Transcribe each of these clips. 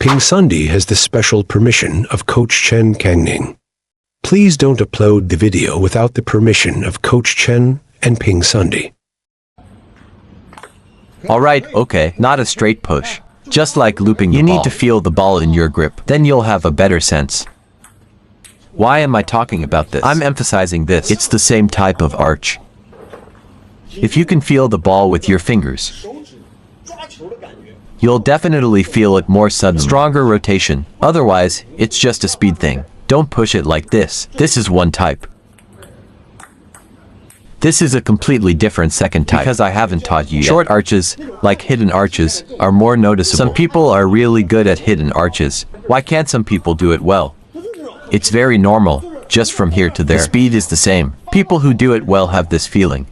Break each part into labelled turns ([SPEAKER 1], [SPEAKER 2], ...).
[SPEAKER 1] PingSunday has the special permission of Coach Chen Kangning. Please don't upload the video without the permission of Coach Chen and PingSunday.
[SPEAKER 2] Alright, okay, not a straight push. Just like looping the ball. You need to feel the ball in your grip, then you'll have a better sense. Why am I talking about this? I'm emphasizing this. It's the same type of arch. If you can feel the ball with your fingers, you'll definitely feel it more suddenly. Stronger rotation. Otherwise, it's just a speed thing. Don't push it like this. This is one type. This is a completely different second type because I haven't taught you yet. Short arches, like hidden arches, are more noticeable. Some people are really good at hidden arches. Why can't some people do it well? It's very normal, just from here to there. The speed is the same. People who do it well have this feeling.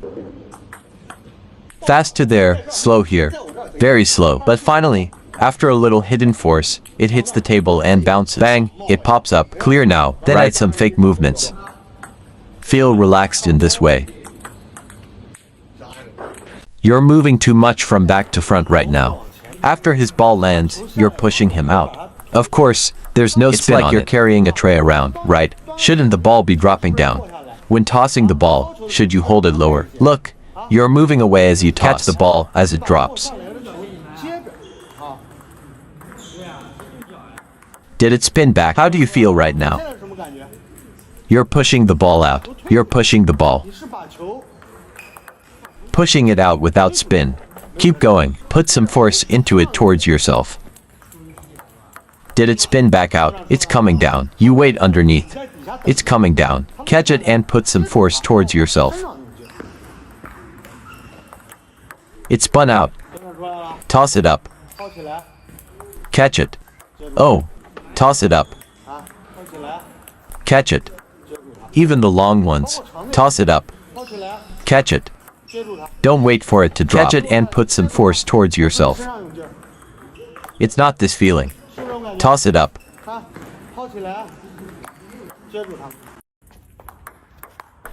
[SPEAKER 2] Fast to there, slow here. Very slow. But finally, after a little hidden force, it hits the table and bounces. Bang, it pops up. Clear now. Then add some fake movements. Feel relaxed in this way. You're moving too much from back to front right now. After his ball lands, you're pushing him out. Of course, there's no spin on it. It's like you're carrying a tray around, right? Shouldn't the ball be dropping down? When tossing the ball, should you hold it lower? Look, you're moving away as you catch the ball as it drops. Did it spin back? How do you feel right now? You're pushing the ball out. You're pushing the ball. Pushing it out without spin. Keep going. Put some force into it towards yourself. Did it spin back out? It's coming down. You wait underneath. It's coming down. Catch it and put some force towards yourself. It spun out. Toss it up. Catch it. Oh. Toss it up. Catch it. Even the long ones. Toss it up. Catch it. Don't wait for it to drop. Catch it and put some force towards yourself. It's not this feeling. Toss it up.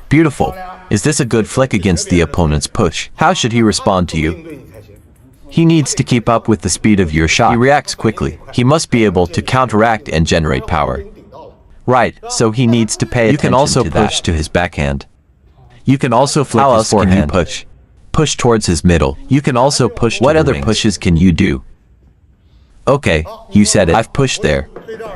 [SPEAKER 2] Beautiful. Is this a good flick against the opponent's push? How should he respond to you? He needs to keep up with the speed of your shot. He reacts quickly. He must be able to counteract and generate power. Right, so he needs to pay attention to that. You can also push to his backhand. You can also flick his forehand. How else can you push? Push towards his middle. You can also push to the wings. What other pushes can you do? Okay, you said it. I've pushed there.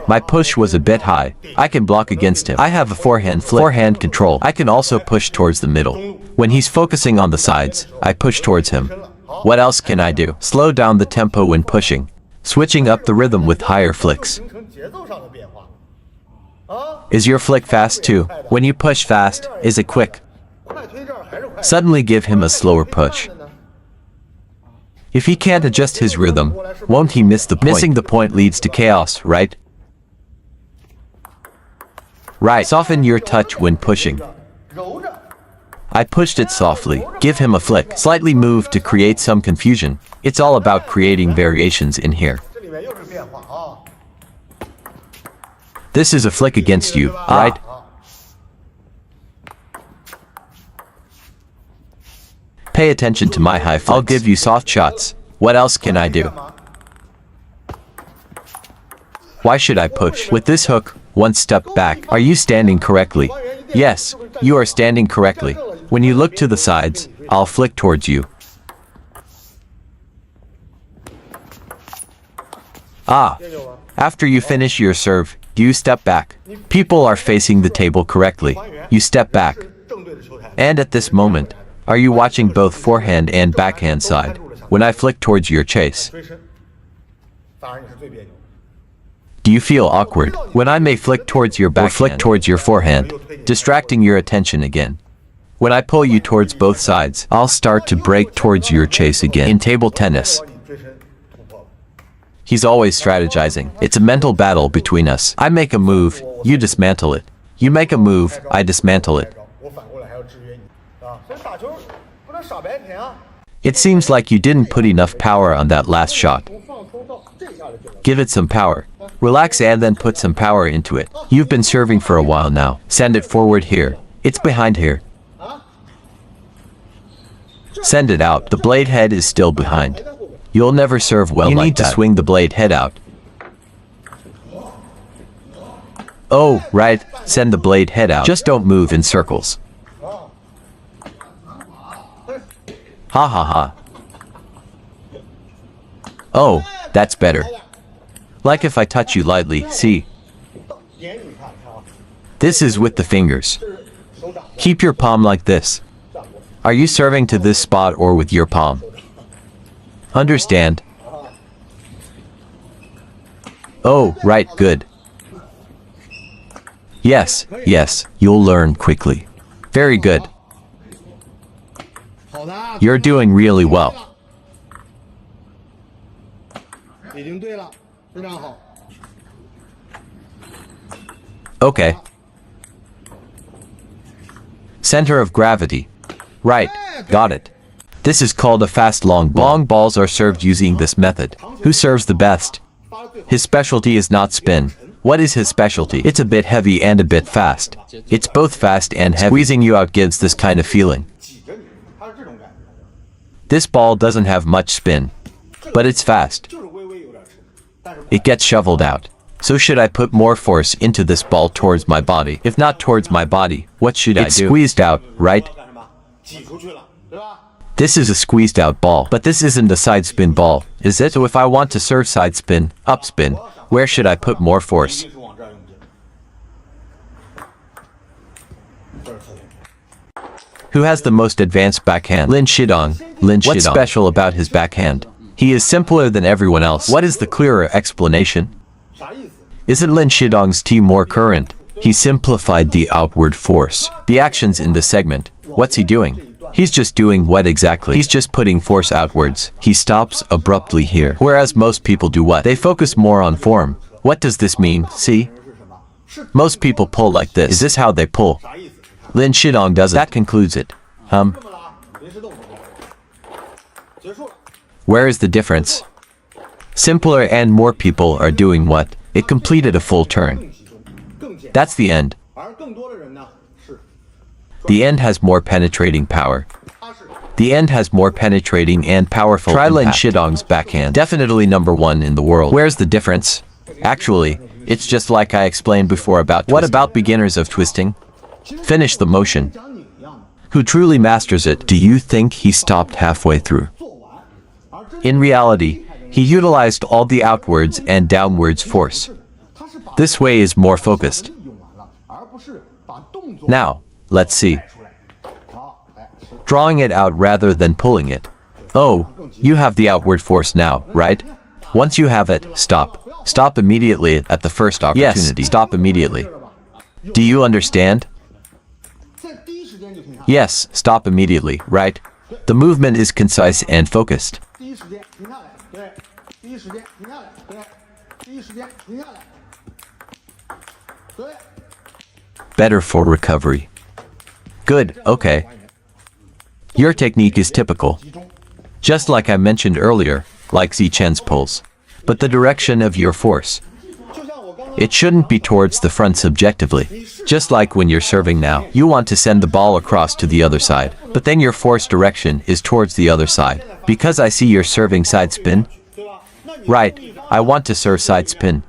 [SPEAKER 2] My push was a bit high. I can block against him. I have a forehand flick. Forehand control. I can also push towards the middle. When he's focusing on the sides, I push towards him. What else can I do? Slow down the tempo when pushing. Switching up the rhythm with higher flicks. Is your flick fast too? When you push fast, is it quick? Suddenly give him a slower push. If he can't adjust his rhythm, won't he miss the point? Missing the point leads to chaos, right? Right. Soften your touch when pushing. I pushed it softly. Give him a flick. Slightly move to create some confusion. It's all about creating variations in here. This is a flick against you, right? Pay attention to my high flicks. I'll give you soft shots. What else can I do? Why should I push? With this hook, one step back. Are you standing correctly? Yes, you are standing correctly. When you look to the sides, I'll flick towards you. Ah. After you finish your serve, you step back. People are facing the table correctly. You step back. And at this moment, are you watching both forehand and backhand side? When I flick towards your chase, do you feel awkward? When I may flick towards your backhand or flick towards your forehand, distracting your attention again. When I pull you towards both sides, I'll start to break towards your chase again. In table tennis, he's always strategizing. It's a mental battle between us. I make a move, you dismantle it. You make a move, I dismantle it. It seems like you didn't put enough power on that last shot. Give it some power. Relax and then put some power into it. You've been serving for a while now. Send it forward here. It's behind here. Send it out. The blade head is still behind. You'll never serve well like that. You need to swing the blade head out. Oh, right, send the blade head out. Just don't move in circles. Ha ha ha. Oh, that's better. Like if I touch you lightly, see? This is with the fingers. Keep your palm like this. Are you serving to this spot or with your palm? Understand? Oh, right, good. Yes, yes, you'll learn quickly. Very good. You're doing really well. Okay. Center of gravity. Right, got it. This is called a fast long ball. Long balls are served using this method. Who serves the best? His specialty is not spin. What is his specialty? It's a bit heavy and a bit fast. It's both fast and heavy. Squeezing you out gives this kind of feeling. This ball doesn't have much spin, but it's fast. It gets shoveled out. So should I put more force into this ball towards my body? If not towards my body, what should I do? It's squeezed out, right? This is a squeezed out ball, but this isn't a side spin ball, is it? So if I want to serve side spin, up spin, where should I put more force? Who has the most advanced backhand? Lin Shidong. What's special about his backhand? He is simpler than everyone else. What is the clearer explanation? Isn't Lin Shidong's T more current? He simplified the outward force. The actions in this segment. What's he doing? He's just doing what exactly? He's just putting force outwards. He stops abruptly here. Whereas most people do what? They focus more on form. What does this mean? See? Most people pull like this. Is this how they pull? Lin Shidong doesn't. That concludes it. Where is the difference? Simpler and more people are doing what? It completed a full turn. That's the end. The end has more penetrating power. The end has more penetrating and powerful impact. Try Lin Shidong's backhand. Definitely #1 in the world. Where's the difference? Actually, it's just like I explained before about twisting. What about beginners of twisting? Finish the motion. Who truly masters it? Do you think he stopped halfway through? In reality, he utilized all the outwards and downwards force. This way is more focused. Now, let's see. Drawing it out rather than pulling it. Oh, you have the outward force now, right? Once you have it, stop. Stop immediately at the first opportunity. Yes, stop immediately. Do you understand? Yes, stop immediately, right? The movement is concise and focused. Better for recovery. Good, okay. Your technique is typical. Just like I mentioned earlier, like Chen's pulls. But the direction of your force. It shouldn't be towards the front subjectively. Just like when you're serving now, you want to send the ball across to the other side, but then your force direction is towards the other side. Because I see you're serving side spin. Right, I want to serve side spin.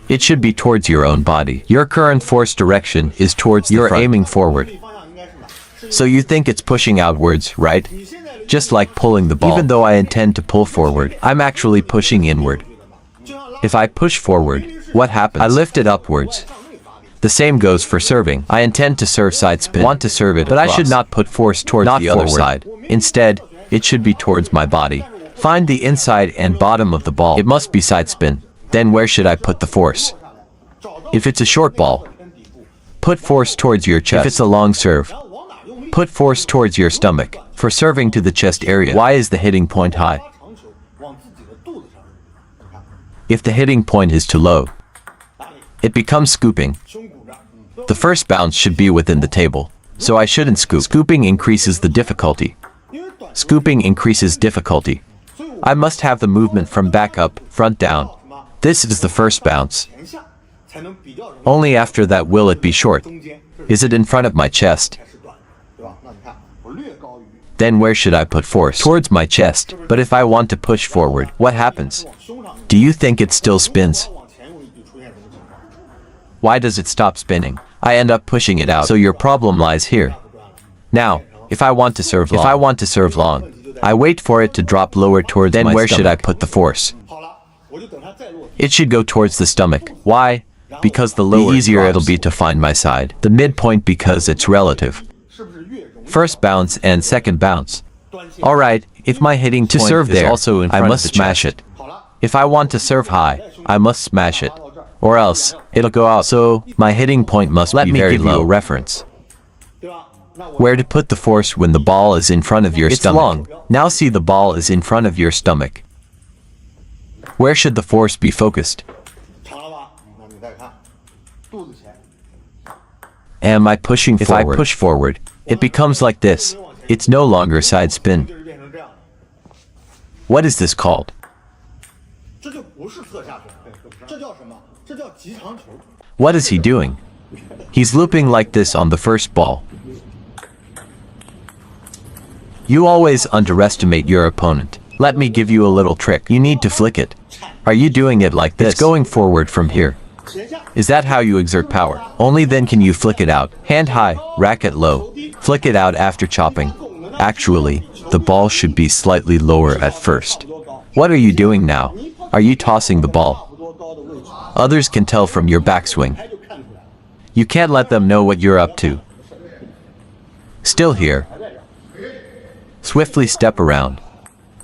[SPEAKER 2] It should be towards your own body. Your current force direction is towards the front. You're aiming forward. So you think it's pushing outwards, right? Just like pulling the ball. Even though I intend to pull forward, I'm actually pushing inward. If I push forward, what happens? I lift it upwards. The same goes for serving. I intend to serve side spin. Want to serve it across. But I should not put force towards the other side. Instead, it should be towards my body. Find the inside and bottom of the ball. It must be side spin. Then where should I put the force? If it's a short ball, put force towards your chest. If it's a long serve, put force towards your stomach. For serving to the chest area, why is the hitting point high? If the hitting point is too low, it becomes scooping. The first bounce should be within the table, so I shouldn't scoop. Scooping increases the difficulty. Scooping increases difficulty. I must have the movement from back up, front down. This is the first bounce. Only after that will it be short. Is it in front of my chest? Then where should I put force? Towards my chest. But if I want to push forward, what happens? Do you think it still spins? Why does it stop spinning? I end up pushing it out. So your problem lies here. Now, if I want to serve long, I wait for it to drop lower towards my stomach. Then where should I put the force? It should go towards the stomach. Why? Because the lower, the easier it'll be to find my side. The midpoint because it's relative. First bounce and second bounce. Alright, if my hitting point serve is also in front, I must smash it. If I want to serve high, I must smash it. Or else, it'll go out. So, my hitting point must be very low. Let me give you a reference. Where to put the force when the ball is in front of your stomach. It's long. Now see the ball is in front of your stomach. Where should the force be focused? Am I pushing forward? If I push forward, it becomes like this. It's no longer side spin. What is this called? What is he doing? He's looping like this on the first ball. You always underestimate your opponent. Let me give you a little trick. You need to flick it. Are you doing it like this? It's going forward from here. Is that how you exert power? Only then can you flick it out. Hand high, racket low. Flick it out after chopping. Actually, the ball should be slightly lower at first. What are you doing now? Are you tossing the ball? Others can tell from your backswing. You can't let them know what you're up to. Still here. Swiftly step around.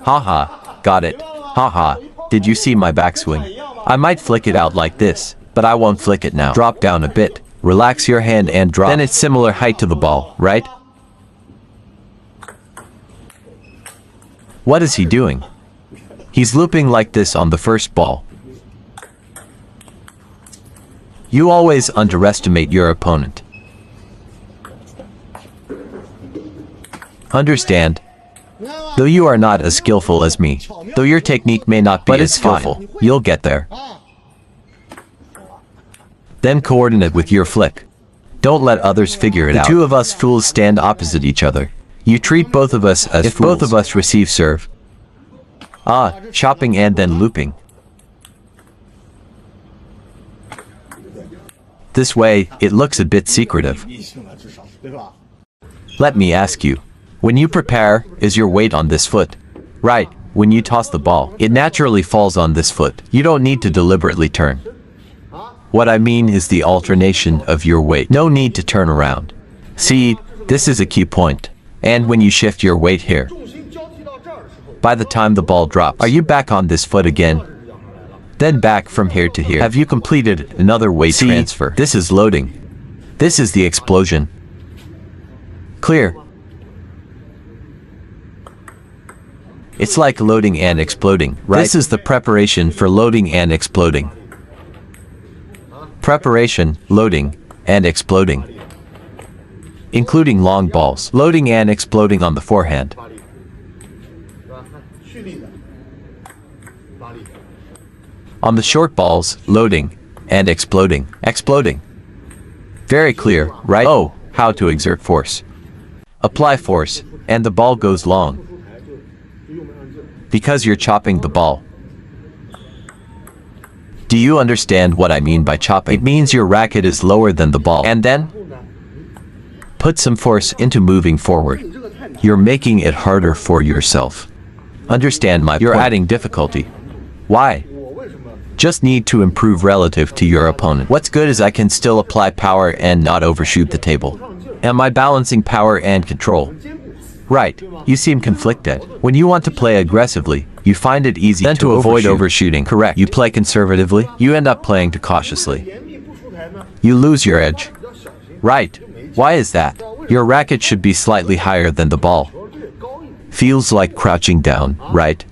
[SPEAKER 2] Haha, got it. Haha, did you see my backswing? I might flick it out like this, but I won't flick it now. Drop down a bit. Relax your hand and drop. Then it's similar height to the ball, right? What is he doing? He's looping like this on the first ball. You always underestimate your opponent. Understand? Though you are not as skillful as me, though your technique may not be as skillful, you'll get there. Then coordinate with your flick. Don't let others figure it out. The two of us fools stand opposite each other. You treat both of us as fools. If both of us receive serve. Chopping and then looping. This way, it looks a bit secretive. Let me ask you. When you prepare, is your weight on this foot? Right, when you toss the ball, it naturally falls on this foot. You don't need to deliberately turn. What I mean is the alternation of your weight. No need to turn around. See, this is a key point. And when you shift your weight here, by the time the ball drops, are you back on this foot again? Then back from here to here. Have you completed another weight transfer? This is loading. This is the explosion. Clear. It's like loading and exploding, right? This is the preparation for loading and exploding. Preparation, loading, and exploding. Including long balls, loading and exploding on the forehand. On the short balls, loading, and exploding. Exploding. Very clear, right? Oh, how to exert force. Apply force, and the ball goes long. Because you're chopping the ball. Do you understand what I mean by chopping? It means your racket is lower than the ball. And then, put some force into moving forward. You're making it harder for yourself. Understand my point? You're adding difficulty. Why? Just need to improve relative to your opponent. What's good is I can still apply power and not overshoot the table. Am I balancing power and control? Right, you seem conflicted. When you want to play aggressively, you find it easy to avoid overshooting. Correct. You play conservatively, you end up playing too cautiously. You lose your edge. Right. Why is that? Your racket should be slightly higher than the ball. Feels like crouching down, right?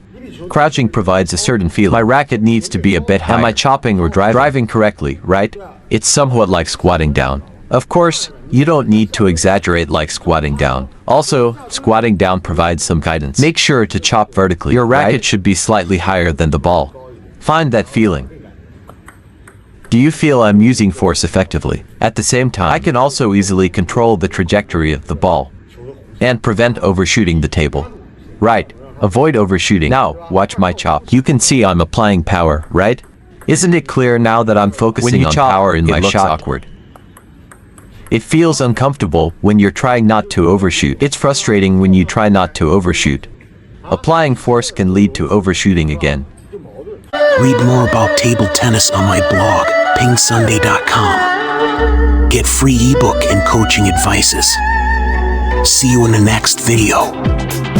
[SPEAKER 2] Crouching provides a certain feeling. My racket needs to be a bit higher. Am I chopping or driving correctly, right? It's somewhat like squatting down. Of course, you don't need to exaggerate like squatting down. Also, squatting down provides some guidance. Make sure to chop vertically. Your racket should be slightly higher than the ball. Find that feeling. Do you feel I'm using force effectively? At the same time, I can also easily control the trajectory of the ball and prevent overshooting the table. Right. Avoid overshooting. Now, watch my chop. You can see I'm applying power, right? Isn't it clear now that I'm focusing on power in my shot? Awkward. It feels uncomfortable when you're trying not to overshoot. It's frustrating when you try not to overshoot. Applying force can lead to overshooting again.
[SPEAKER 3] Read more about table tennis on my blog, PingSunday.com. Get free ebook and coaching advices. See you in the next video.